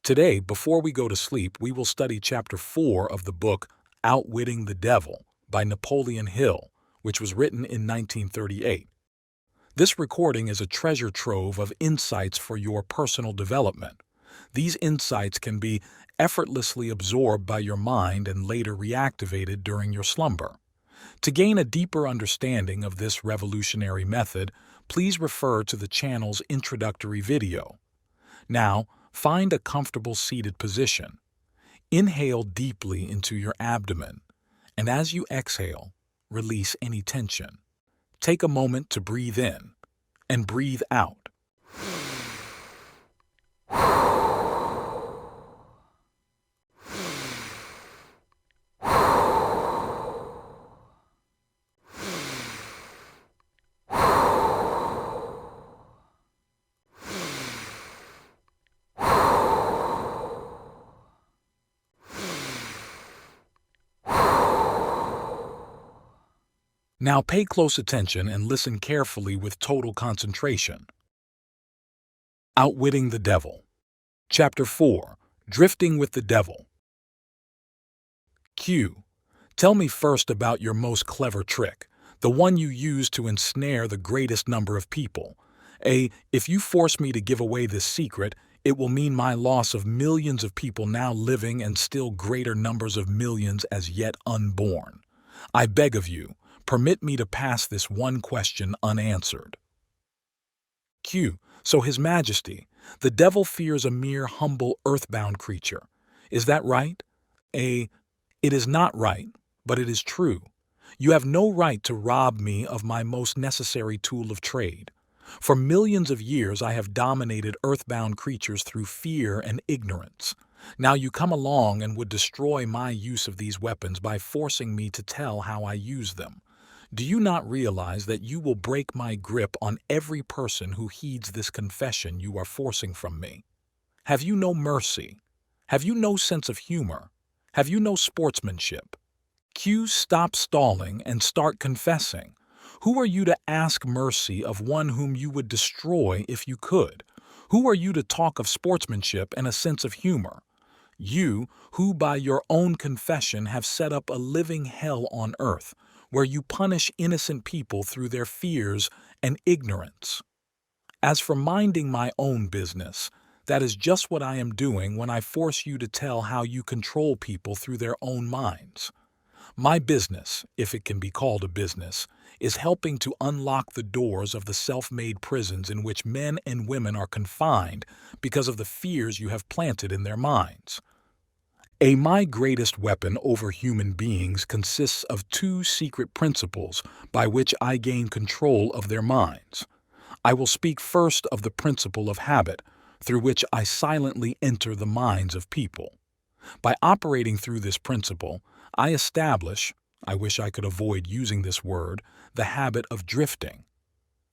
Today, before we go to sleep, we will study Chapter 4 of the book Outwitting the Devil by Napoleon Hill, which was written in 1938. This recording is a treasure trove of insights for your personal development. These insights can be effortlessly absorbed by your mind and later reactivated during your slumber. To gain a deeper understanding of this revolutionary method, please refer to the channel's introductory video. Now, find a comfortable seated position. Inhale deeply into your abdomen, and as you exhale, release any tension. Take a moment to breathe in and breathe out. Now pay close attention and listen carefully with total concentration. Outwitting the Devil. Chapter 4. Drifting with the Devil. Q. Tell me first about your most clever trick, the one you use to ensnare the greatest number of people. A. If you force me to give away this secret, it will mean my loss of millions of people now living and still greater numbers of millions as yet unborn. I beg of you, permit me to pass this one question unanswered. Q. So His Majesty, the devil fears a mere humble earthbound creature. Is that right? A. It is not right, but it is true. You have no right to rob me of my most necessary tool of trade. For millions of years I have dominated earthbound creatures through fear and ignorance. Now you come along and would destroy my use of these weapons by forcing me to tell how I use them. Do you not realize that you will break my grip on every person who heeds this confession you are forcing from me? Have you no mercy? Have you no sense of humor? Have you no sportsmanship? Q. Stop stalling and start confessing. Who are you to ask mercy of one whom you would destroy if you could? Who are you to talk of sportsmanship and a sense of humor? You, who by your own confession have set up a living hell on earth, where you punish innocent people through their fears and ignorance. As for minding my own business, that is just what I am doing when I force you to tell how you control people through their own minds. My business, if it can be called a business, is helping to unlock the doors of the self-made prisons in which men and women are confined because of the fears you have planted in their minds. My greatest weapon over human beings consists of two secret principles by which I gain control of their minds. I will speak first of the principle of habit, through which I silently enter the minds of people. By operating through this principle, I establish, I wish I could avoid using this word, the habit of drifting.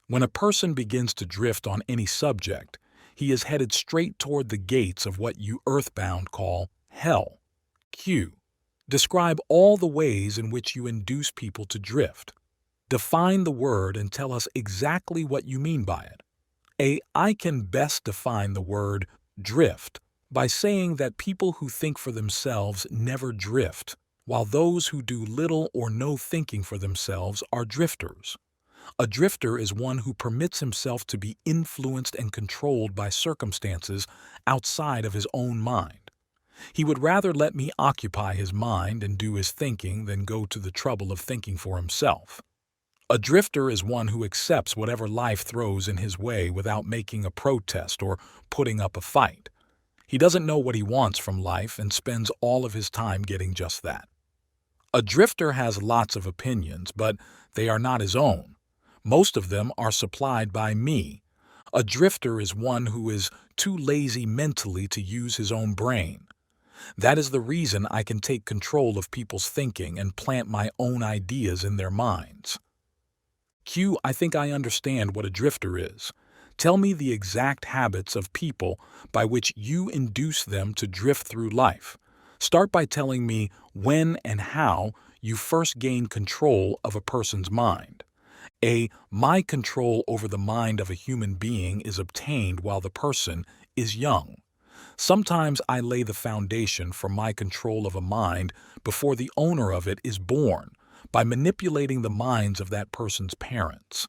When a person begins to drift on any subject, he is headed straight toward the gates of what you earthbound call hell. Q. Describe all the ways in which you induce people to drift. Define the word and tell us exactly what you mean by it. I can best define the word drift by saying that people who think for themselves never drift, while those who do little or no thinking for themselves are drifters. A drifter is one who permits himself to be influenced and controlled by circumstances outside of his own mind. He would rather let me occupy his mind and do his thinking than go to the trouble of thinking for himself. A drifter is one who accepts whatever life throws in his way without making a protest or putting up a fight. He doesn't know what he wants from life and spends all of his time getting just that. A drifter has lots of opinions, but they are not his own. Most of them are supplied by me. A drifter is one who is too lazy mentally to use his own brain. That is the reason I can take control of people's thinking and plant my own ideas in their minds. Q. I think I understand what a drifter is. Tell me the exact habits of people by which you induce them to drift through life. Start by telling me when and how you first gain control of a person's mind. My control over the mind of a human being is obtained while the person is young. Sometimes I lay the foundation for my control of a mind before the owner of it is born, by manipulating the minds of that person's parents.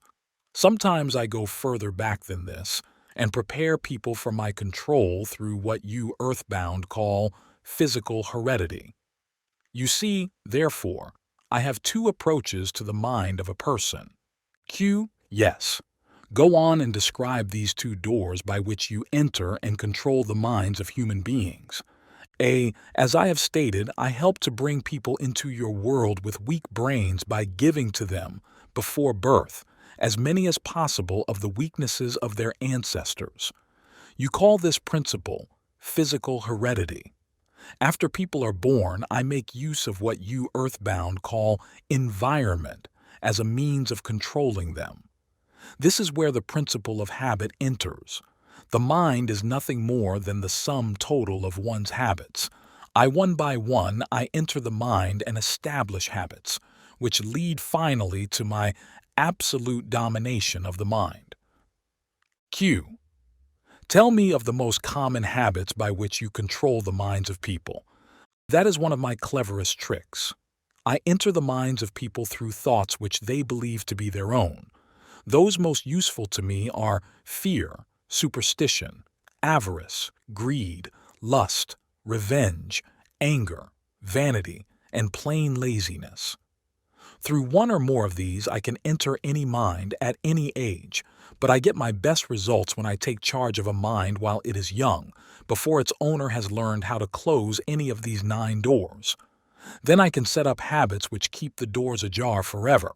Sometimes I go further back than this and prepare people for my control through what you earthbound call physical heredity. You see, therefore, I have two approaches to the mind of a person. Q. Yes. Go on and describe these two doors by which you enter and control the minds of human beings. A. As I have stated, I help to bring people into your world with weak brains by giving to them, before birth, as many as possible of the weaknesses of their ancestors. You call this principle physical heredity. After people are born, I make use of what you earthbound call environment as a means of controlling them. This is where the principle of habit enters. The mind is nothing more than the sum total of one's habits. One by one, I enter the mind and establish habits, which lead finally to my absolute domination of the mind. Q. Tell me of the most common habits by which you control the minds of people. That is one of my cleverest tricks. I enter the minds of people through thoughts which they believe to be their own. Those most useful to me are fear, superstition, avarice, greed, lust, revenge, anger, vanity, and plain laziness. Through one or more of these, I can enter any mind at any age, but I get my best results when I take charge of a mind while it is young, before its owner has learned how to close any of these 9 doors. Then I can set up habits which keep the doors ajar forever.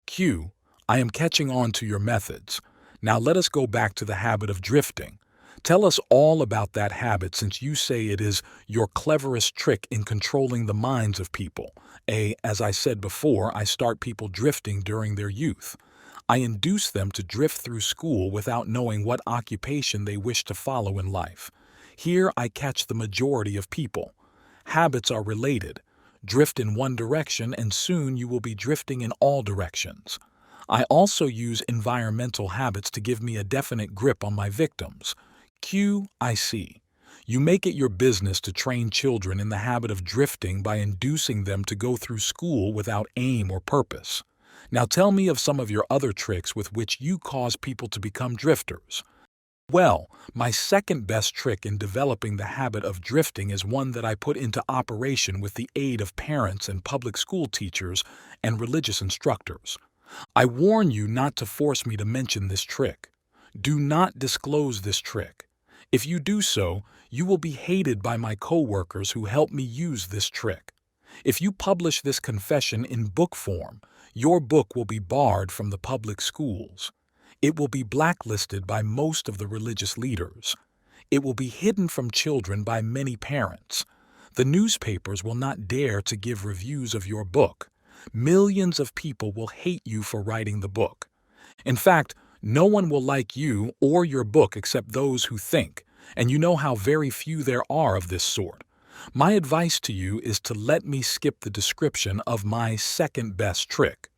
Q. I am catching on to your methods. Now let us go back to the habit of drifting. Tell us all about that habit, since you say it is your cleverest trick in controlling the minds of people. As I said before, I start people drifting during their youth. I induce them to drift through school without knowing what occupation they wish to follow in life. Here I catch the majority of people. Habits are related. Drift in one direction and soon you will be drifting in all directions. I also use environmental habits to give me a definite grip on my victims. Q. I see. You make it your business to train children in the habit of drifting by inducing them to go through school without aim or purpose. Now tell me of some of your other tricks with which you cause people to become drifters. Well, my second best trick in developing the habit of drifting is one that I put into operation with the aid of parents and public school teachers and religious instructors. I warn you not to force me to mention this trick. Do not disclose this trick. If you do so, you will be hated by my co-workers who help me use this trick. If you publish this confession in book form, your book will be barred from the public schools. It will be blacklisted by most of the religious leaders. It will be hidden from children by many parents. The newspapers will not dare to give reviews of your book. Millions of people will hate you for writing the book. In fact, no one will like you or your book except those who think, and you know how very few there are of this sort. My advice to you is to let me skip the description of my second best trick.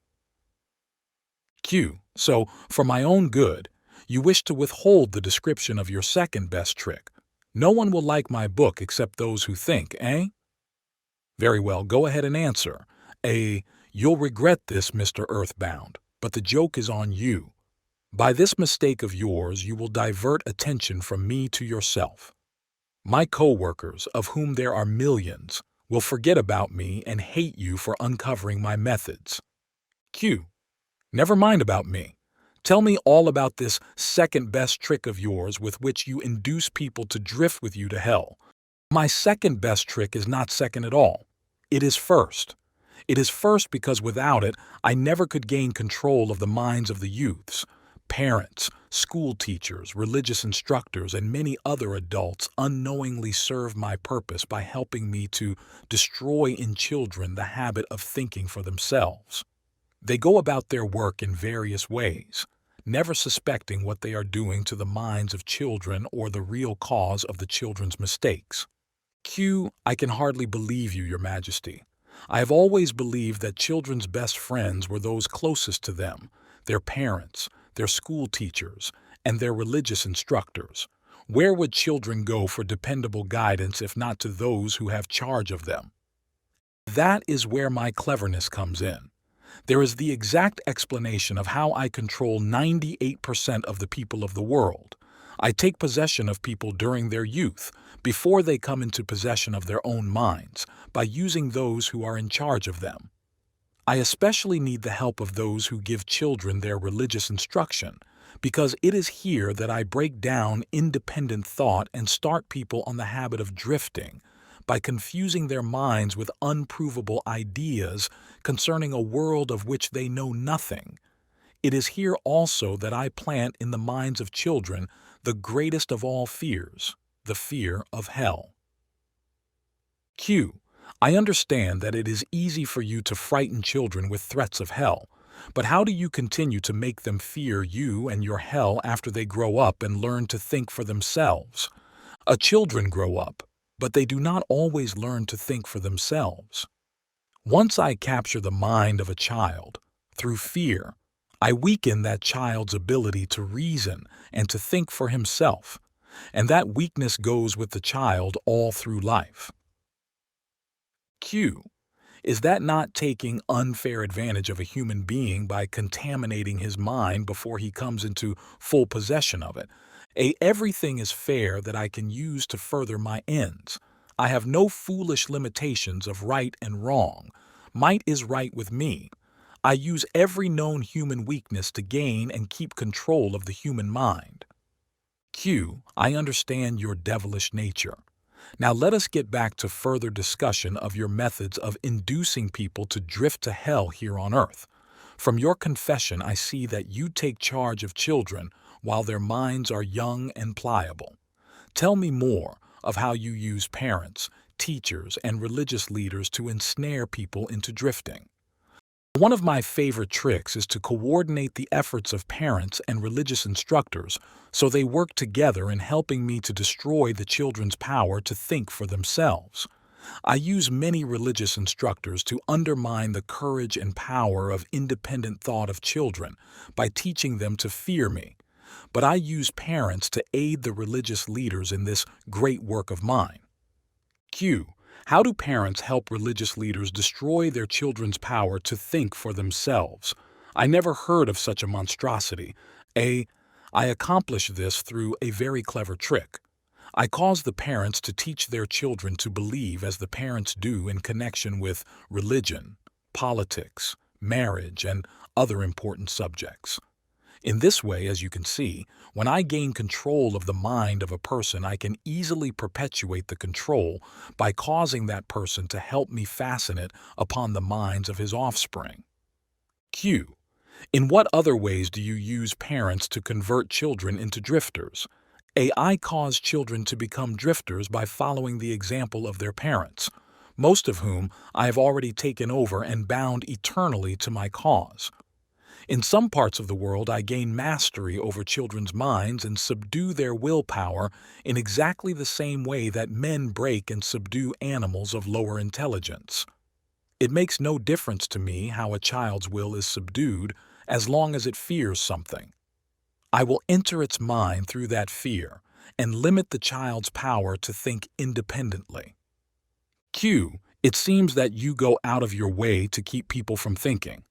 Q. So, for my own good, you wish to withhold the description of your second best trick. No one will like my book except those who think, eh? Very well, go ahead and answer. You'll regret this, Mr. Earthbound, but the joke is on you. By this mistake of yours, you will divert attention from me to yourself. My co-workers, of whom there are millions, will forget about me and hate you for uncovering my methods. Q. Never mind about me. Tell me all about this second best trick of yours with which you induce people to drift with you to hell. My second best trick is not second at all. It is first. It is first because without it, I never could gain control of the minds of the youths. Parents, school teachers, religious instructors, and many other adults unknowingly serve my purpose by helping me to destroy in children the habit of thinking for themselves. They go about their work in various ways, never suspecting what they are doing to the minds of children or the real cause of the children's mistakes. Q. I can hardly believe you, Your Majesty. I have always believed that children's best friends were those closest to them, their parents, their school teachers, and their religious instructors. Where would children go for dependable guidance if not to those who have charge of them? That is where my cleverness comes in. There is the exact explanation of how I control 98% of the people of the world. I take possession of people during their youth, before they come into possession of their own minds, by using those who are in charge of them. I especially need the help of those who give children their religious instruction, because it is here that I break down independent thought and start people on the habit of drifting, by confusing their minds with unprovable ideas concerning a world of which they know nothing. It is here also that I plant in the minds of children the greatest of all fears, the fear of hell. Q. I understand that it is easy for you to frighten children with threats of hell, but how do you continue to make them fear you and your hell after they grow up and learn to think for themselves? Children grow up, but they do not always learn to think for themselves. Once I capture the mind of a child, through fear, I weaken that child's ability to reason and to think for himself, and that weakness goes with the child all through life. Q. Is that not taking unfair advantage of a human being by contaminating his mind before he comes into full possession of it? Everything is fair that I can use to further my ends. I have no foolish limitations of right and wrong. Might is right with me. I use every known human weakness to gain and keep control of the human mind. Q. I understand your devilish nature. Now let us get back to further discussion of your methods of inducing people to drift to hell here on earth. From your confession, I see that you take charge of children while their minds are young and pliable. Tell me more of how you use parents, teachers, and religious leaders to ensnare people into drifting. One of my favorite tricks is to coordinate the efforts of parents and religious instructors so they work together in helping me to destroy the children's power to think for themselves. I use many religious instructors to undermine the courage and power of independent thought of children by teaching them to fear me. But I use parents to aid the religious leaders in this great work of mine. Q. How do parents help religious leaders destroy their children's power to think for themselves? I never heard of such a monstrosity. I accomplish this through a very clever trick. I cause the parents to teach their children to believe as the parents do in connection with religion, politics, marriage, and other important subjects. In this way, as you can see, when I gain control of the mind of a person, I can easily perpetuate the control by causing that person to help me fasten it upon the minds of his offspring. Q. In what other ways do you use parents to convert children into drifters? I cause children to become drifters by following the example of their parents, most of whom I have already taken over and bound eternally to my cause. In some parts of the world, I gain mastery over children's minds and subdue their willpower in exactly the same way that men break and subdue animals of lower intelligence. It makes no difference to me how a child's will is subdued as long as it fears something. I will enter its mind through that fear and limit the child's power to think independently. Q. It seems that you go out of your way to keep people from thinking.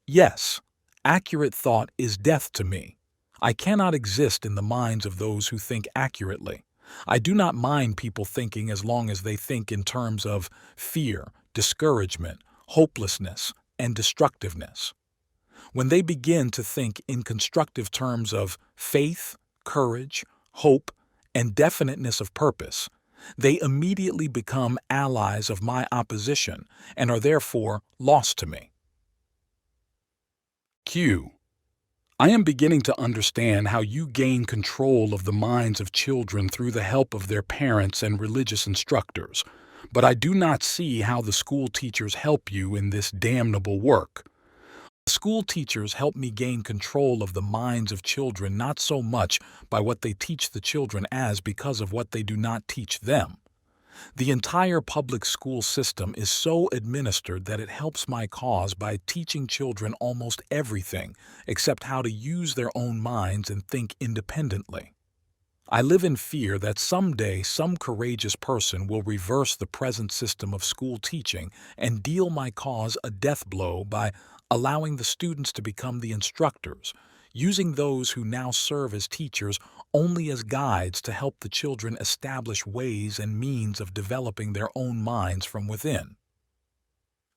Yes, accurate thought is death to me. I cannot exist in the minds of those who think accurately. I do not mind people thinking as long as they think in terms of fear, discouragement, hopelessness, and destructiveness. When they begin to think in constructive terms of faith, courage, hope, and definiteness of purpose, they immediately become allies of my opposition and are therefore lost to me. Q. I am beginning to understand how you gain control of the minds of children through the help of their parents and religious instructors, but I do not see how the school teachers help you in this damnable work. School teachers help me gain control of the minds of children not so much by what they teach the children as because of what they do not teach them. The entire public school system is so administered that it helps my cause by teaching children almost everything except how to use their own minds and think independently. I live in fear that someday some courageous person will reverse the present system of school teaching and deal my cause a death blow by allowing the students to become the instructors, using those who now serve as teachers only as guides to help the children establish ways and means of developing their own minds from within.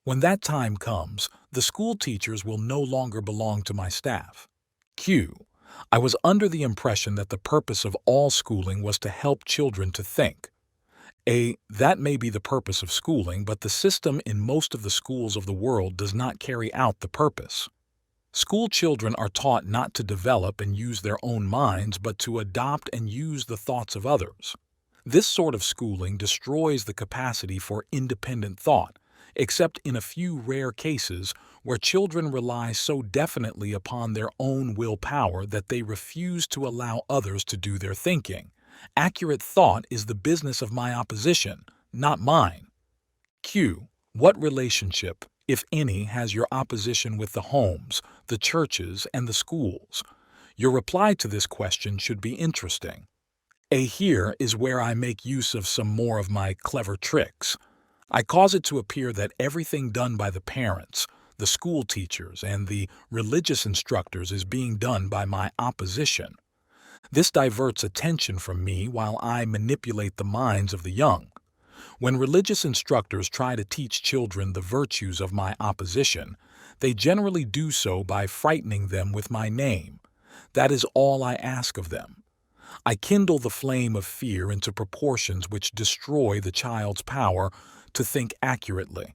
When that time comes, the school teachers will no longer belong to my staff. Q. I was under the impression that the purpose of all schooling was to help children to think. A. That may be the purpose of schooling, but the system in most of the schools of the world does not carry out the purpose. School children are taught not to develop and use their own minds, but to adopt and use the thoughts of others. This sort of schooling destroys the capacity for independent thought, except in a few rare cases where children rely so definitely upon their own willpower that they refuse to allow others to do their thinking. Accurate thought is the business of my opposition, not mine. Q. What relationship, if any, has your opposition with the homes, the churches, and the schools? Your reply to this question should be interesting. A. Here is where I make use of some more of my clever tricks. I cause it to appear that everything done by the parents, the school teachers, and the religious instructors is being done by my opposition. This diverts attention from me while I manipulate the minds of the young. When religious instructors try to teach children the virtues of my opposition, they generally do so by frightening them with my name. That is all I ask of them. I kindle the flame of fear into proportions which destroy the child's power to think accurately.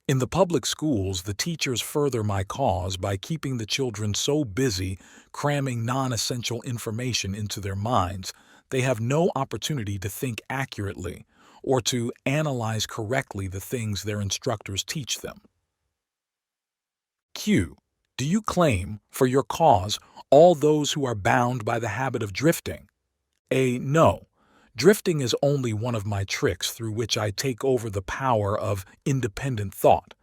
In the public schools, the teachers further my cause by keeping the children so busy cramming non-essential information into their minds, they have no opportunity to think accurately or to analyze correctly the things their instructors teach them. Q. Do you claim, for your cause, all those who are bound by the habit of drifting? A. No. Drifting is only one of my tricks through which I take over the power of independent thought.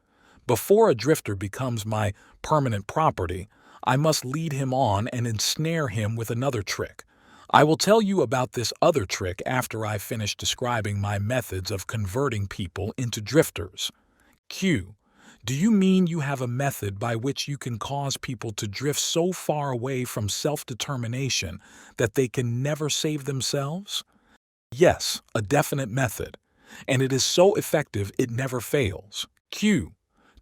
Before a drifter becomes my permanent property, I must lead him on and ensnare him with another trick. I will tell you about this other trick after I finish describing my methods of converting people into drifters. Q. Do you mean you have a method by which you can cause people to drift so far away from self-determination that they can never save themselves? Yes, a definite method, and it is so effective it never fails. Q.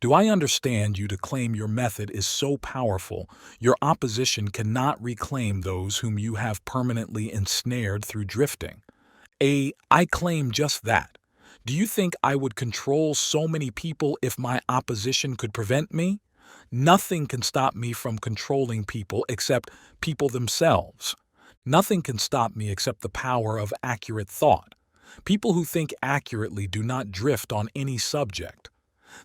Do I understand you to claim your method is so powerful your opposition cannot reclaim those whom you have permanently ensnared through drifting? A. I claim just that. Do you think I would control so many people if my opposition could prevent me? Nothing can stop me from controlling people except people themselves. Nothing can stop me except the power of accurate thought. People who think accurately do not drift on any subject.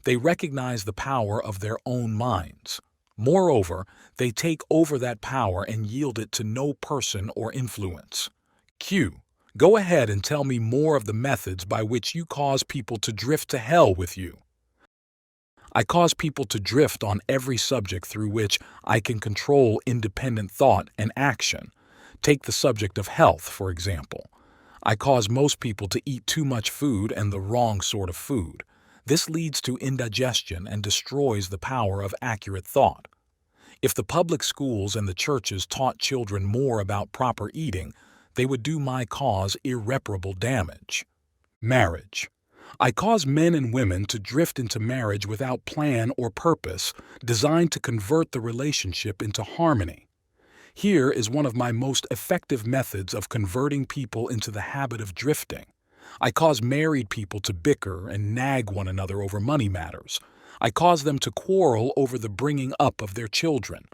They recognize the power of their own minds. Moreover, they take over that power and yield it to no person or influence. Q. Go ahead and tell me more of the methods by which you cause people to drift to hell with you. I cause people to drift on every subject through which I can control independent thought and action. Take the subject of health, for example. I cause most people to eat too much food and the wrong sort of food. This leads to indigestion and destroys the power of accurate thought. If the public schools and the churches taught children more about proper eating, they would do my cause irreparable damage. Marriage. I cause men and women to drift into marriage without plan or purpose, designed to convert the relationship into harmony. Here is one of my most effective methods of converting people into the habit of drifting. I cause married people to bicker and nag one another over money matters. I cause them to quarrel over the bringing up of their children.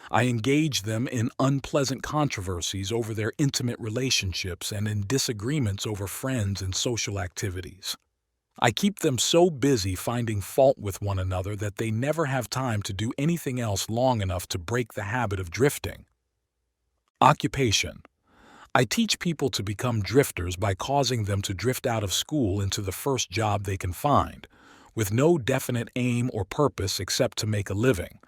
I engage them in unpleasant controversies over their intimate relationships and in disagreements over friends and social activities. I keep them so busy finding fault with one another that they never have time to do anything else long enough to break the habit of drifting. Occupation. I teach people to become drifters by causing them to drift out of school into the first job they can find, with no definite aim or purpose except to make a living.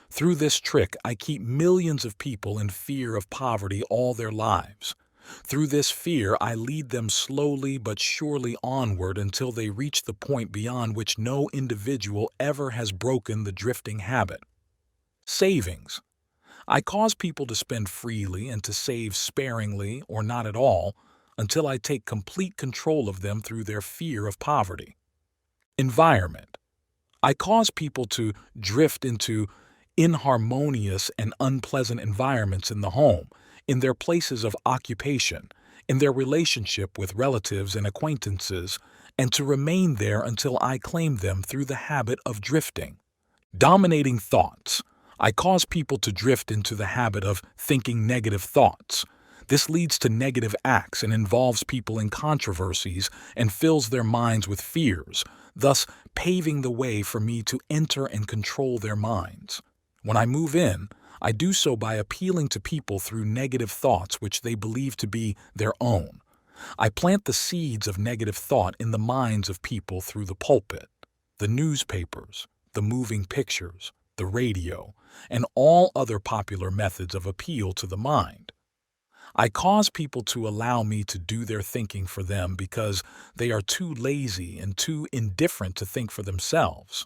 Through this trick, I keep millions of people in fear of poverty all their lives. Through this fear, I lead them slowly but surely onward until they reach the point beyond which no individual ever has broken the drifting habit. Savings. I cause people to spend freely and to save sparingly or not at all until I take complete control of them through their fear of poverty. Environment. I cause people to drift into inharmonious and unpleasant environments in the home, in their places of occupation, in their relationship with relatives and acquaintances, and to remain there until I claim them through the habit of drifting. Dominating thoughts. I cause people to drift into the habit of thinking negative thoughts. This leads to negative acts and involves people in controversies and fills their minds with fears, thus paving the way for me to enter and control their minds. When I move in, I do so by appealing to people through negative thoughts which they believe to be their own. I plant the seeds of negative thought in the minds of people through the pulpit, the newspapers, the moving pictures, the radio, and all other popular methods of appeal to the mind. I cause people to allow me to do their thinking for them because they are too lazy and too indifferent to think for themselves.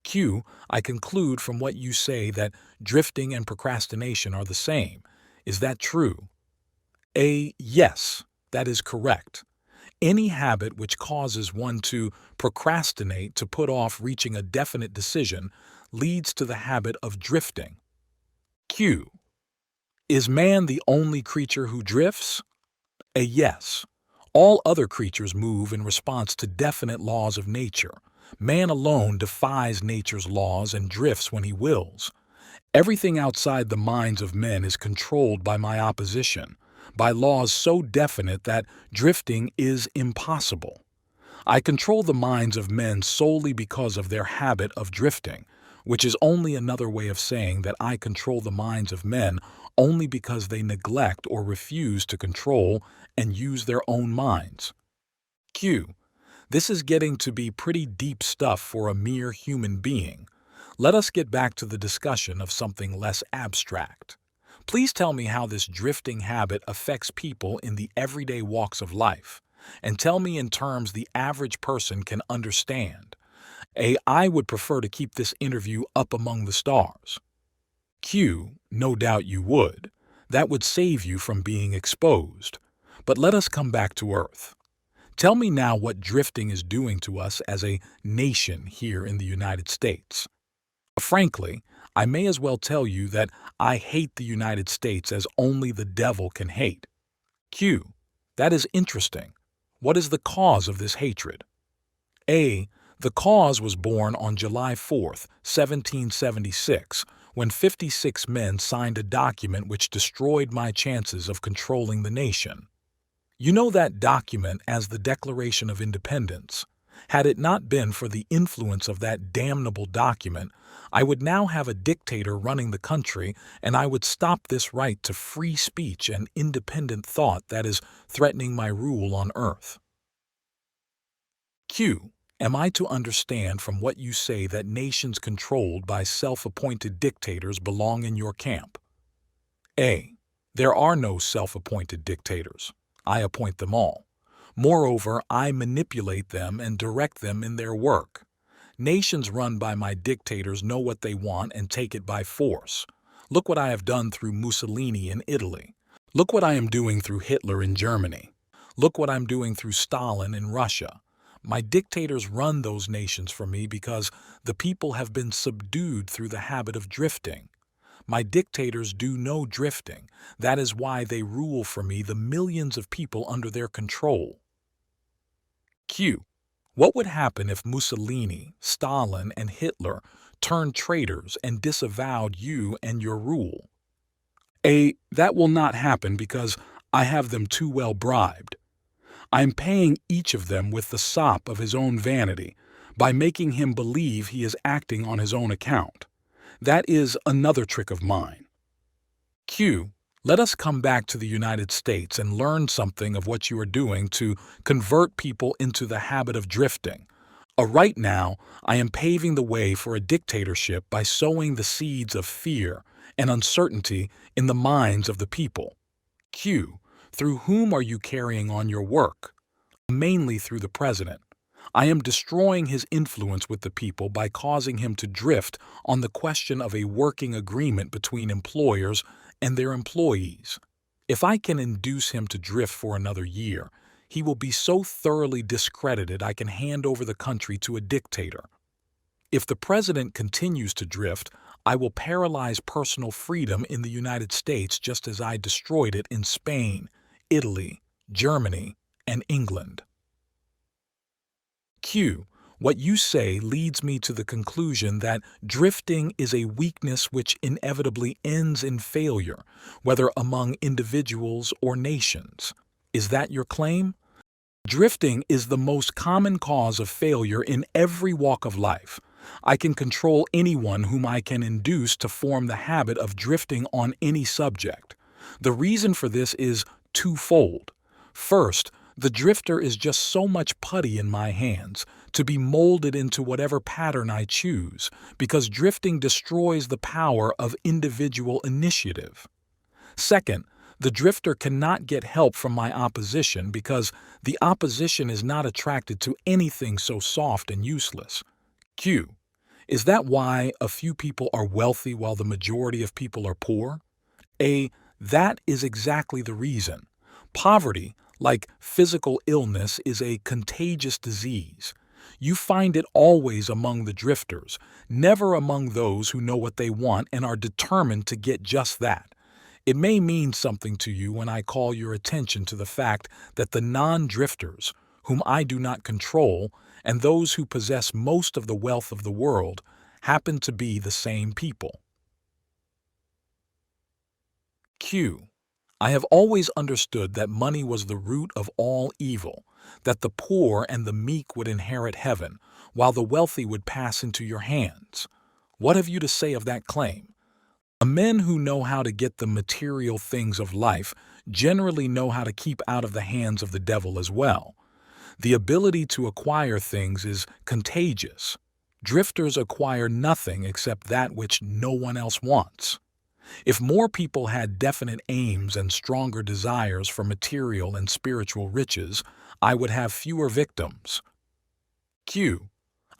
Q. I conclude from what you say that drifting and procrastination are the same. Is that true? A. Yes, that is correct. Any habit which causes one to procrastinate to put off reaching a definite decision leads to the habit of drifting. Q. Is man the only creature who drifts? A. Yes. All other creatures move in response to definite laws of nature. Man alone defies nature's laws and drifts when he wills. Everything outside the minds of men is controlled by my opposition, by laws so definite that drifting is impossible. I control the minds of men solely because of their habit of drifting, which is only another way of saying that I control the minds of men only because they neglect or refuse to control and use their own minds. Q. This is getting to be pretty deep stuff for a mere human being. Let us get back to the discussion of something less abstract. Please tell me how this drifting habit affects people in the everyday walks of life, and tell me in terms the average person can understand. I would prefer to keep this interview up among the stars. Q. No doubt you would. That would save you from being exposed. But let us come back to Earth. Tell me now what drifting is doing to us as a nation here in the United States. Frankly, I may as well tell you that I hate the United States as only the devil can hate. Q. That is interesting. What is the cause of this hatred? A. The cause was born on July 4, 1776, when 56 men signed a document which destroyed my chances of controlling the nation. You know that document as the Declaration of Independence. Had it not been for the influence of that damnable document, I would now have a dictator running the country, and I would stop this right to free speech and independent thought that is threatening my rule on earth. Q. Am I to understand from what you say that nations controlled by self-appointed dictators belong in your camp? A. There are no self-appointed dictators. I appoint them all. Moreover, I manipulate them and direct them in their work. Nations run by my dictators know what they want and take it by force. Look what I have done through Mussolini in Italy. Look what I am doing through Hitler in Germany. Look what I'm doing through Stalin in Russia. My dictators run those nations for me because the people have been subdued through the habit of drifting. My dictators do no drifting. That is why they rule for me the millions of people under their control. Q. What would happen if Mussolini, Stalin, and Hitler turned traitors and disavowed you and your rule? A. That will not happen because I have them too well bribed. I am paying each of them with the sop of his own vanity by making him believe he is acting on his own account. That is another trick of mine. Q. Let us come back to the United States and learn something of what you are doing to convert people into the habit of drifting. Right now, I am paving the way for a dictatorship by sowing the seeds of fear and uncertainty in the minds of the people. Q. Through whom are you carrying on your work? Mainly through the president. I am destroying his influence with the people by causing him to drift on the question of a working agreement between employers and their employees. If I can induce him to drift for another year, he will be so thoroughly discredited I can hand over the country to a dictator. If the president continues to drift, I will paralyze personal freedom in the United States just as I destroyed it in Spain, Italy, Germany, and England. Q. What you say leads me to the conclusion that drifting is a weakness which inevitably ends in failure, whether among individuals or nations. Is that your claim? Drifting is the most common cause of failure in every walk of life. I can control anyone whom I can induce to form the habit of drifting on any subject. The reason for this is twofold. First, the drifter is just so much putty in my hands to be molded into whatever pattern I choose, because drifting destroys the power of individual initiative. Second, the drifter cannot get help from my opposition because the opposition is not attracted to anything so soft and useless. Q. Is that why a few people are wealthy while the majority of people are poor? A. That is exactly the reason. Poverty, like physical illness, is a contagious disease. You find it always among the drifters, never among those who know what they want and are determined to get just that. It may mean something to you when I call your attention to the fact that the non-drifters, whom I do not control, and those who possess most of the wealth of the world, happen to be the same people. Q. I have always understood that money was the root of all evil, that the poor and the meek would inherit heaven, while the wealthy would pass into your hands. What have you to say of that claim? Men who know how to get the material things of life generally know how to keep out of the hands of the devil as well. The ability to acquire things is contagious. Drifters acquire nothing except that which no one else wants. If more people had definite aims and stronger desires for material and spiritual riches, I would have fewer victims. Q.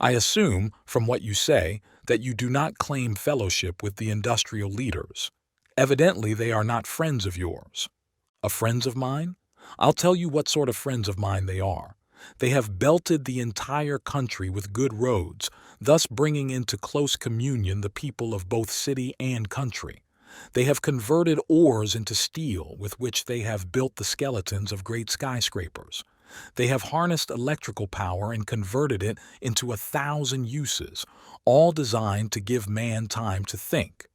I assume, from what you say, that you do not claim fellowship with the industrial leaders. Evidently, they are not friends of yours. Friends of mine? I'll tell you what sort of friends of mine they are. They have belted the entire country with good roads, thus bringing into close communion the people of both city and country. They have converted ores into steel with which they have built the skeletons of great skyscrapers. They have harnessed electrical power and converted it into 1,000 uses, all designed to give man time to think.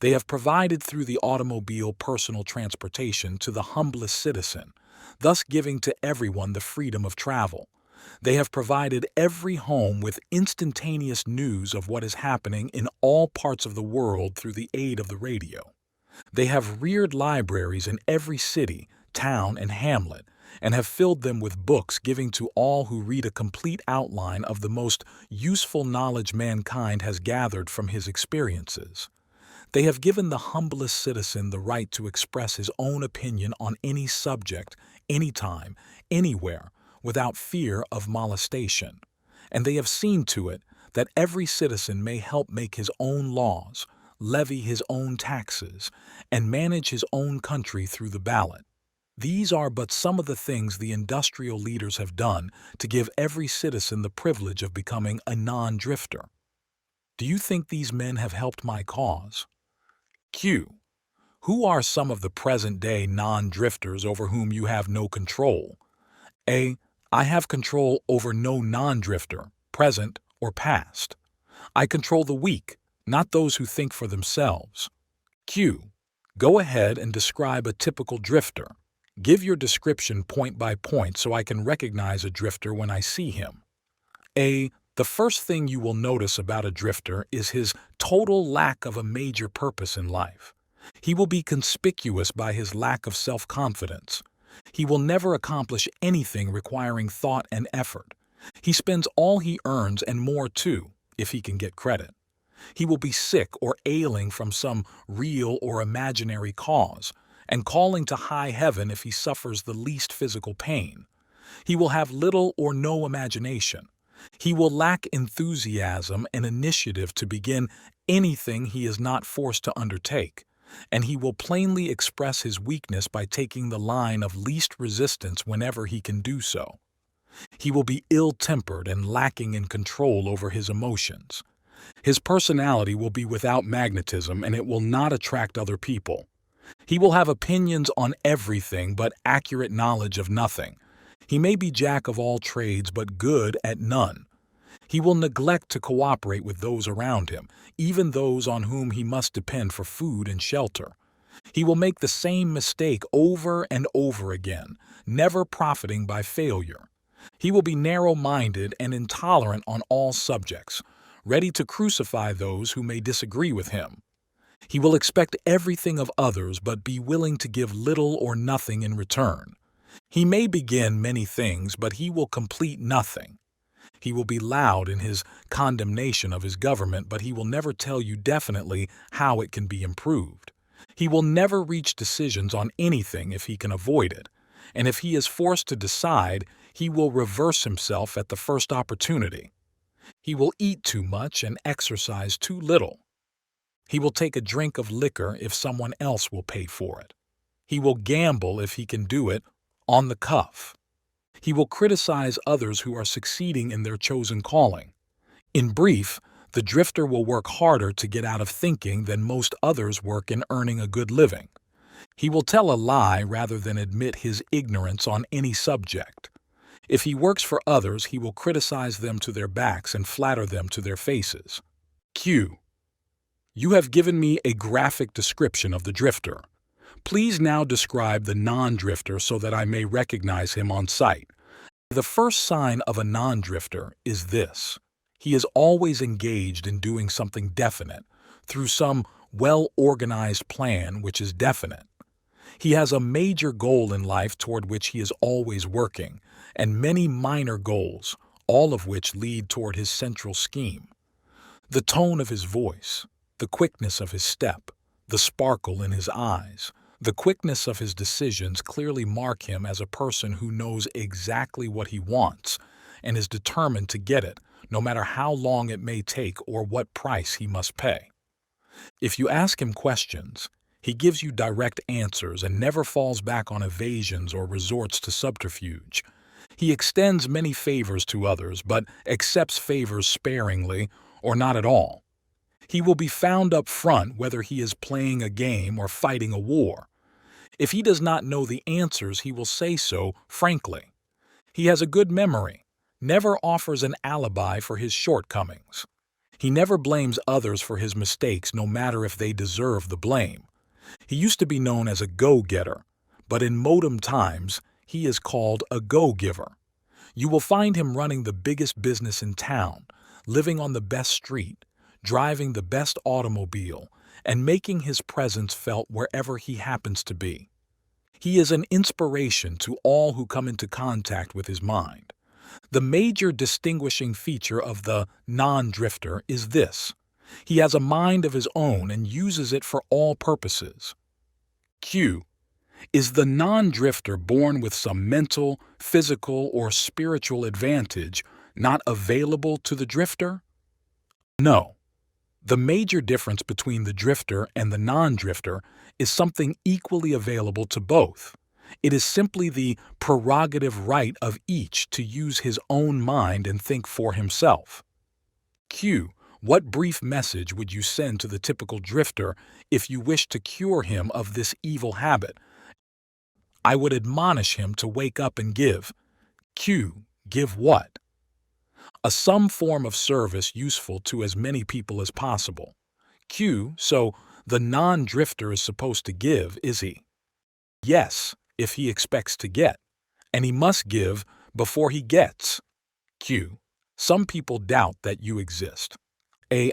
They have provided through the automobile personal transportation to the humblest citizen, thus giving to everyone the freedom of travel. They have provided every home with instantaneous news of what is happening in all parts of the world through the aid of the radio. They have reared libraries in every city, town, and hamlet, and have filled them with books giving to all who read a complete outline of the most useful knowledge mankind has gathered from his experiences. They have given the humblest citizen the right to express his own opinion on any subject, anytime, anywhere, without fear of molestation. And they have seen to it that every citizen may help make his own laws, levy his own taxes, and manage his own country through the ballot. These are but some of the things the industrial leaders have done to give every citizen the privilege of becoming a non-drifter. Do you think these men have helped my cause? Q. Who are some of the present-day non-drifters over whom you have no control? A. I have control over no non-drifter, present or past. I control the weak, not those who think for themselves. Q. Go ahead and describe a typical drifter. Give your description point by point so I can recognize a drifter when I see him. A. The first thing you will notice about a drifter is his total lack of a major purpose in life. He will be conspicuous by his lack of self-confidence. He will never accomplish anything requiring thought and effort. He spends all he earns and more too, if he can get credit. He will be sick or ailing from some real or imaginary cause, and calling to high heaven if he suffers the least physical pain. He will have little or no imagination. He will lack enthusiasm and initiative to begin anything he is not forced to undertake, and he will plainly express his weakness by taking the line of least resistance whenever he can do so. He will be ill-tempered and lacking in control over his emotions. His personality will be without magnetism, and it will not attract other people. He will have opinions on everything but accurate knowledge of nothing. He may be jack of all trades but good at none. He will neglect to cooperate with those around him, even those on whom he must depend for food and shelter. He will make the same mistake over and over again, never profiting by failure. He will be narrow-minded and intolerant on all subjects, ready to crucify those who may disagree with him. He will expect everything of others but be willing to give little or nothing in return. He may begin many things, but he will complete nothing. He will be loud in his condemnation of his government, but he will never tell you definitely how it can be improved. He will never reach decisions on anything if he can avoid it, and if he is forced to decide, he will reverse himself at the first opportunity. He will eat too much and exercise too little. He will take a drink of liquor if someone else will pay for it. He will gamble if he can do it on the cuff. He will criticize others who are succeeding in their chosen calling. In brief, the drifter will work harder to get out of thinking than most others work in earning a good living. He will tell a lie rather than admit his ignorance on any subject. If he works for others, he will criticize them to their backs and flatter them to their faces. Q. You have given me a graphic description of the drifter. Please now describe the non-drifter so that I may recognize him on sight. The first sign of a non-drifter is this. He is always engaged in doing something definite, through some well-organized plan which is definite. He has a major goal in life toward which he is always working, and many minor goals, all of which lead toward his central scheme. The tone of his voice, the quickness of his step, the sparkle in his eyes, the quickness of his decisions clearly mark him as a person who knows exactly what he wants and is determined to get it, no matter how long it may take or what price he must pay. If you ask him questions, he gives you direct answers and never falls back on evasions or resorts to subterfuge. He extends many favors to others, but accepts favors sparingly or not at all. He will be found up front whether he is playing a game or fighting a war. If he does not know the answers, he will say so frankly. He has a good memory, never offers an alibi for his shortcomings. He never blames others for his mistakes, no matter if they deserve the blame. He used to be known as a go-getter, but in modern times, he is called a go-giver. You will find him running the biggest business in town, living on the best street, driving the best automobile, and making his presence felt wherever he happens to be. He is an inspiration to all who come into contact with his mind. The major distinguishing feature of the non-drifter is this. He has a mind of his own and uses it for all purposes. Q. Is the non-drifter born with some mental, physical, or spiritual advantage not available to the drifter? No. The major difference between the drifter and the non-drifter is something equally available to both. It is simply the prerogative right of each to use his own mind and think for himself. Q. What brief message would you send to the typical drifter if you wish to cure him of this evil habit? I would admonish him to wake up and give. Q. Give what? Some form of service useful to as many people as possible. Q. So the non-drifter is supposed to give, is he? Yes, if he expects to get. And he must give before he gets. Q. Some people doubt that you exist.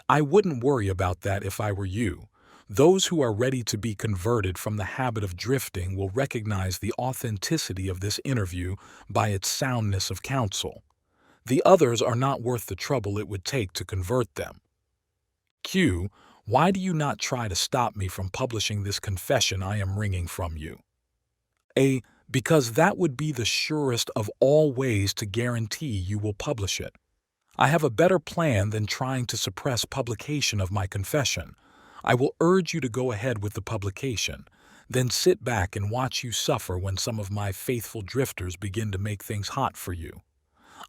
I wouldn't worry about that if I were you. Those who are ready to be converted from the habit of drifting will recognize the authenticity of this interview by its soundness of counsel. The others are not worth the trouble it would take to convert them. Q. Why do you not try to stop me from publishing this confession I am wringing from you? A. Because that would be the surest of all ways to guarantee you will publish it. I have a better plan than trying to suppress publication of my confession. I will urge you to go ahead with the publication, then sit back and watch you suffer when some of my faithful drifters begin to make things hot for you.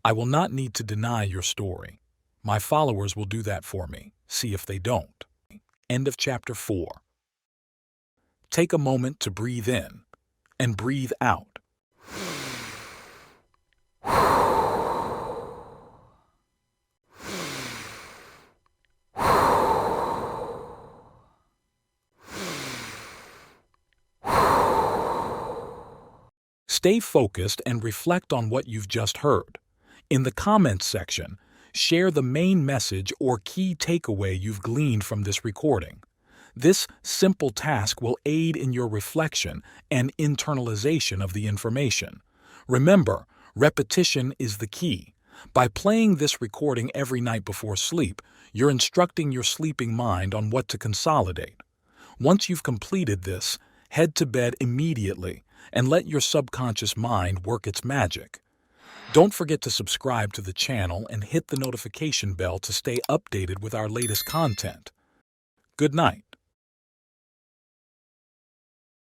I will not need to deny your story. My followers will do that for me. See if they don't. End of chapter 4. Take a moment to breathe in and breathe out. Stay focused and reflect on what you've just heard. In the comments section, share the main message or key takeaway you've gleaned from this recording. This simple task will aid in your reflection and internalization of the information. Remember, repetition is the key. By playing this recording every night before sleep, you're instructing your sleeping mind on what to consolidate. Once you've completed this, head to bed immediately and let your subconscious mind work its magic. Don't forget to subscribe to the channel and hit the notification bell to stay updated with our latest content. Good night.